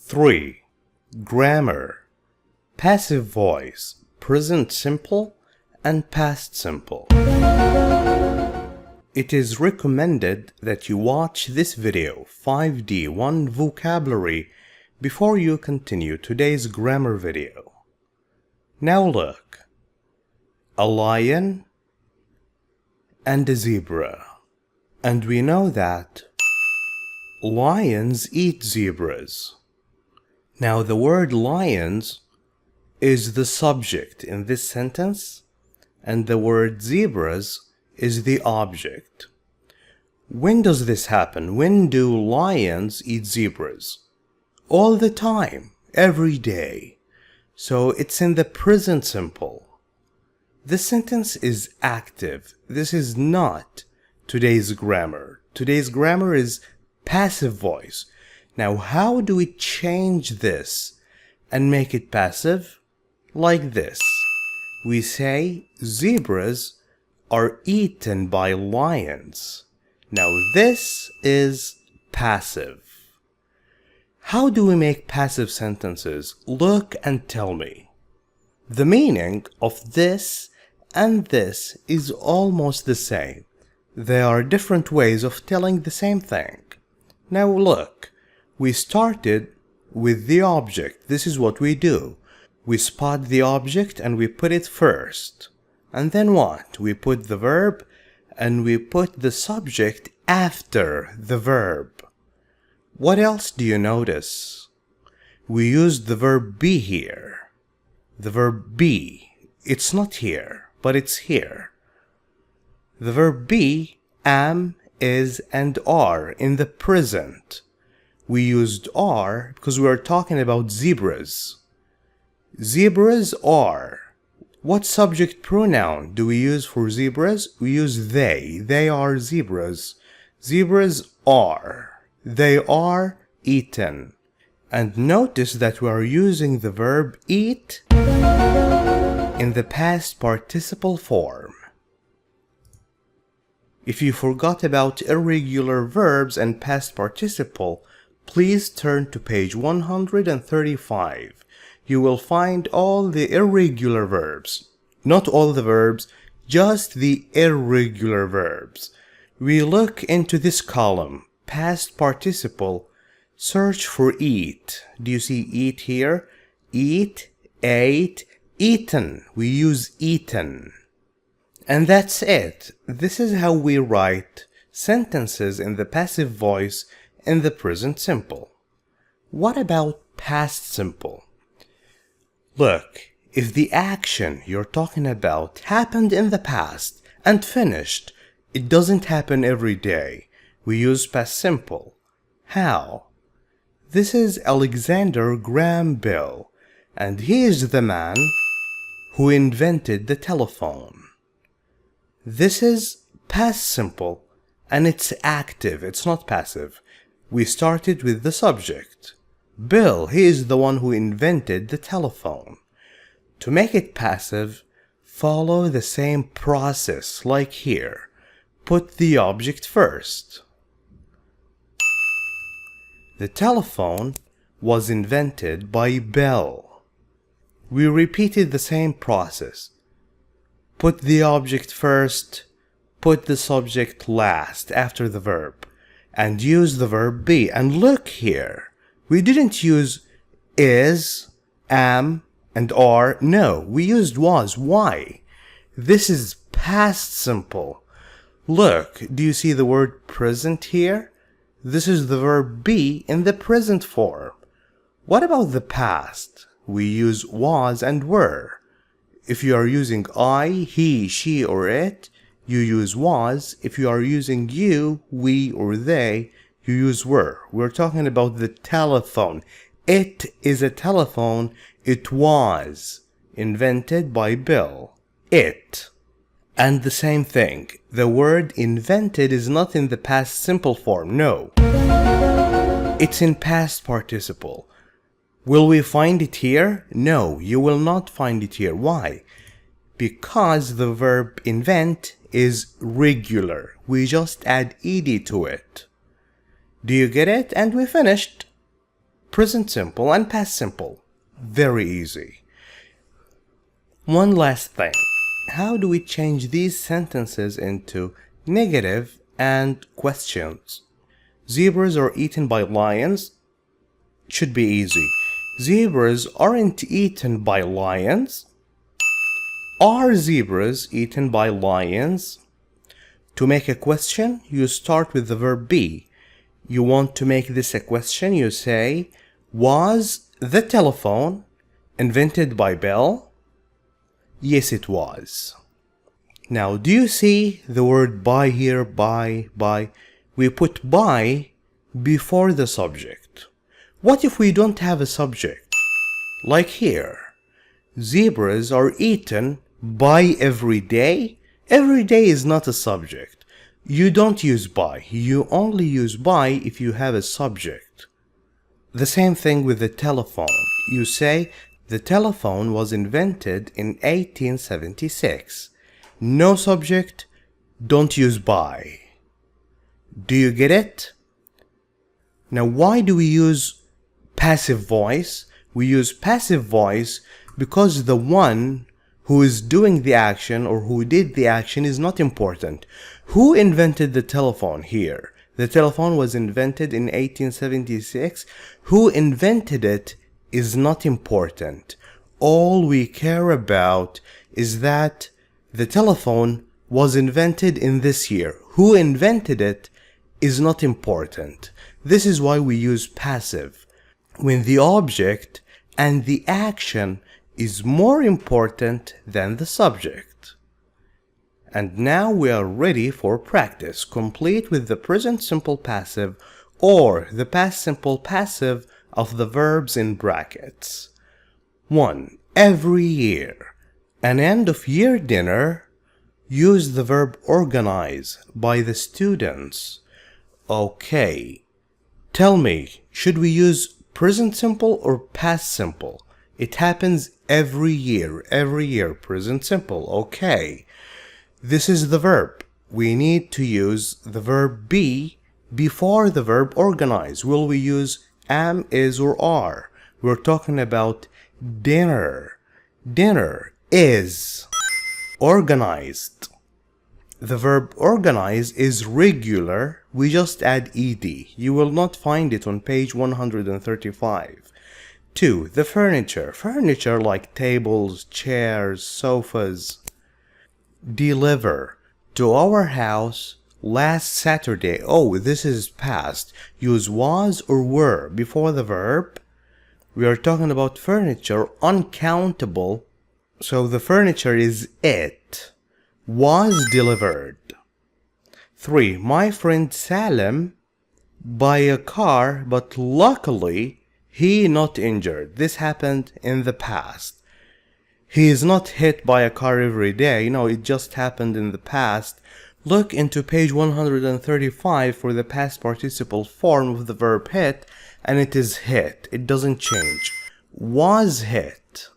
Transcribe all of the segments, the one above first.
3. Grammar. Passive voice, present simple and past simple. It is recommended that you watch this video 5D1 vocabulary before you continue today's grammar video. Now look. A lion and a zebra. And we know that lions eat zebras. Now the word lions is the subject in this sentence, and the word zebras is the object. When does this happen? When do lions eat zebras? All the time, every day. So it's in the present simple. This sentence is active. This is not today's grammar. Today's grammar is passive voice. Now, how do we change this and make it passive? Like this. We say zebras are eaten by lions. Now, this is passive. How do we make passive sentences? Look and tell me. The meaning of this and this is almost the same. There are different ways of telling the same thing. Now look, we started with the object. This is what we do. We spot the object and we put it first. And then what? We put the verb and we put the subject after the verb. What else do you notice? We used the verb be here. The verb be. It's not here, but it's here. The verb be, am, is, and are in the present. We used are because we are talking about zebras. Zebras are. What subject pronoun do we use for zebras? We use they. They are zebras. Zebras are. They are eaten. And notice that we are using the verb eat in the past participle form. If you forgot about irregular verbs and past participle, please turn to page 135. You will find all the irregular verbs. Not all the verbs, just the irregular verbs. We look into this column, past participle, search for eat. Do you see eat here? Eat, ate, eaten. We use eaten. And that's it. This is how we write sentences in the passive voice in the present simple. What about past simple? Look, if the action you're talking about happened in the past and finished, it doesn't happen every day. We use past simple. How? This is Alexander Graham Bell, and he is the man who invented the telephone. This is past simple, and it's active, it's not passive. We started with the subject. Bill, he is the one who invented the telephone. To make it passive, follow the same process like here. Put the object first. The telephone was invented by Bell. We repeated the same process. Put the object first, put the subject last after the verb, and use the verb be. And look here, we didn't use is, am, and are. No, we used was. Why? This is past simple. Look, do you see the word present here? This is the verb be in the present form. What about the past? We use was and were. If you are using I, he, she, or it, you use was. If you are using you, we, or they, you use were. We're talking about the telephone. It is a telephone. It was invented by Bill. It. And the same thing. The word invented is not in the past simple form. No. It's in past participle. Will we find it here? No, you will not find it here. Why? Because the verb invent is regular. We just add ed to it. Do you get it? And we finished. present simple and past simple. Very easy. One last thing. How do we change these sentences into negative and questions? Zebras are eaten by lions. Should be easy. Zebras aren't eaten by lions. Are zebras eaten by lions? To make a question, you start with the verb be. You want to make this a question, you say, was the telephone invented by Bell? Yes, it was. Now, do you see the word by here? By. We put by before the subject. What if we don't have a subject? Like here. Zebras are eaten by every day. Every day is not a subject. You don't use by. You only use by if you have a subject. The same thing with the telephone. You say, the telephone was invented in 1876. No subject, don't use by. Do you get it? Now, why do we use passive voice? We use passive voice because the one who is doing the action or who did the action is not important. Who invented the telephone here? The telephone was invented in 1876. Who invented it is not important. All we care about is that the telephone was invented in this year. Who invented it is not important. This is why we use passive, when the object and the action is more important than the subject. And now we are ready for practice, complete with the present simple passive or the past simple passive of the verbs in brackets. 1. Every year. An end of year dinner. Use the verb organize by the students. Okay. Tell me, should we use present simple or past simple? It happens every year, present simple. Okay. This is the verb. We need to use the verb be before the verb organize. Will we use am, is, or are? We're talking about dinner. Dinner is organized. The verb organize is regular. We just add ed. You will not find it on page 135. 2. The furniture. Furniture like tables, chairs, sofas. Deliver. To our house last Saturday. Oh, this is past. Use was or were before the verb. We are talking about furniture, uncountable. So the furniture is it. Was delivered. 3. My friend Salim by a car, but luckily he not injured. This happened in the past. He is not hit by a car every day. No, it just happened in the past. Look into page 135 for the past participle form of the verb hit, and it is hit. It doesn't change. Was hit.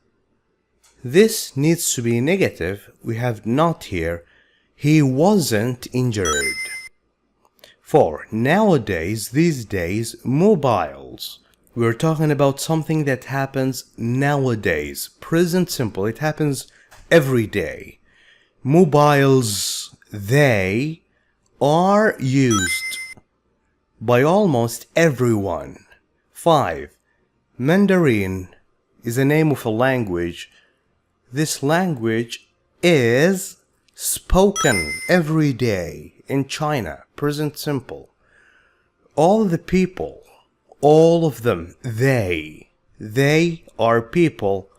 This needs to be negative. We have not here. He wasn't injured. 4. Nowadays, these days, mobiles. We're talking about something that happens nowadays. Present simple. It happens every day. Mobiles, they are used by almost everyone. 5. Mandarin is a name of a language. This language is spoken every day in China. Present simple. All the people, all of them, they are people,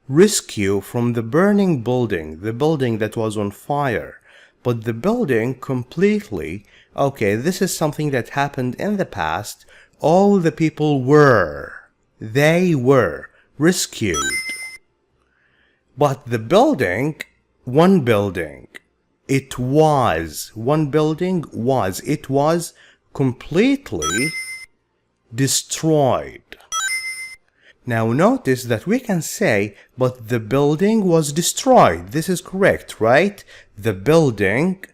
rescue from the burning building, the building that was on fire. But the building completely, okay, this is something that happened in the past. All the people they were rescued. But the building, one building, it was, one building was, it was completely destroyed. Now notice that we can say, but the building was destroyed. This is correct, right? The building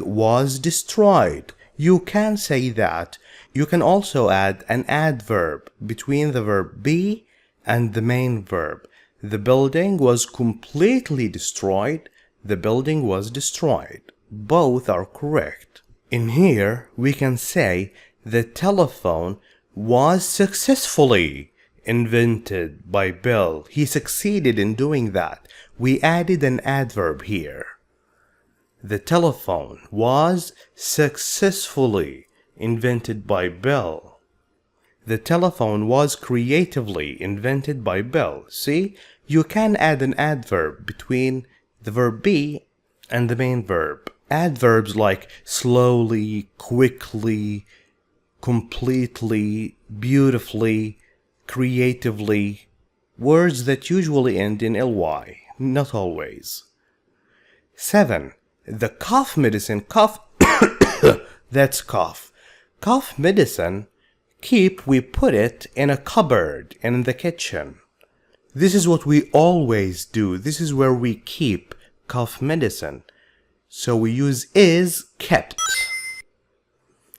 was destroyed. You can say that. You can also add an adverb between the verb be and the main verb. The building was completely destroyed. The building was destroyed. Both are correct. In here, we can say the telephone was successfully invented by Bill. He succeeded in doing that. We added an adverb here. The telephone was successfully invented by Bill. The telephone was creatively invented by Bill. See, you can add an adverb between the verb be and the main verb. Adverbs like slowly, quickly, completely, beautifully, creatively, words that usually end in ly, not always. 7. The cough medicine, cough, that's cough. Cough medicine, we put it in a cupboard in the kitchen. This is what we always do. This is where we keep cough medicine. So we use is kept.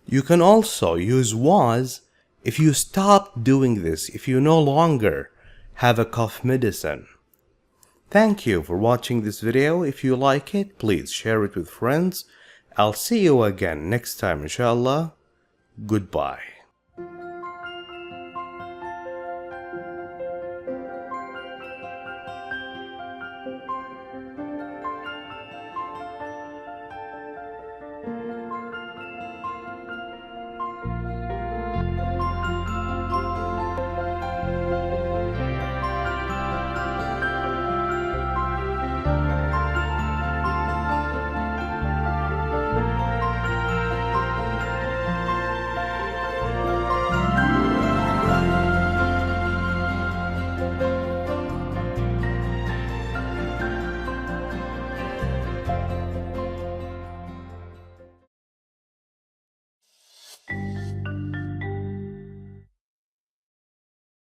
You can also use was if you stop doing this, if you no longer have a cough medicine. Thank you for watching this video. If you like it, please share it with friends. I'll see you again next time, inshallah. Goodbye.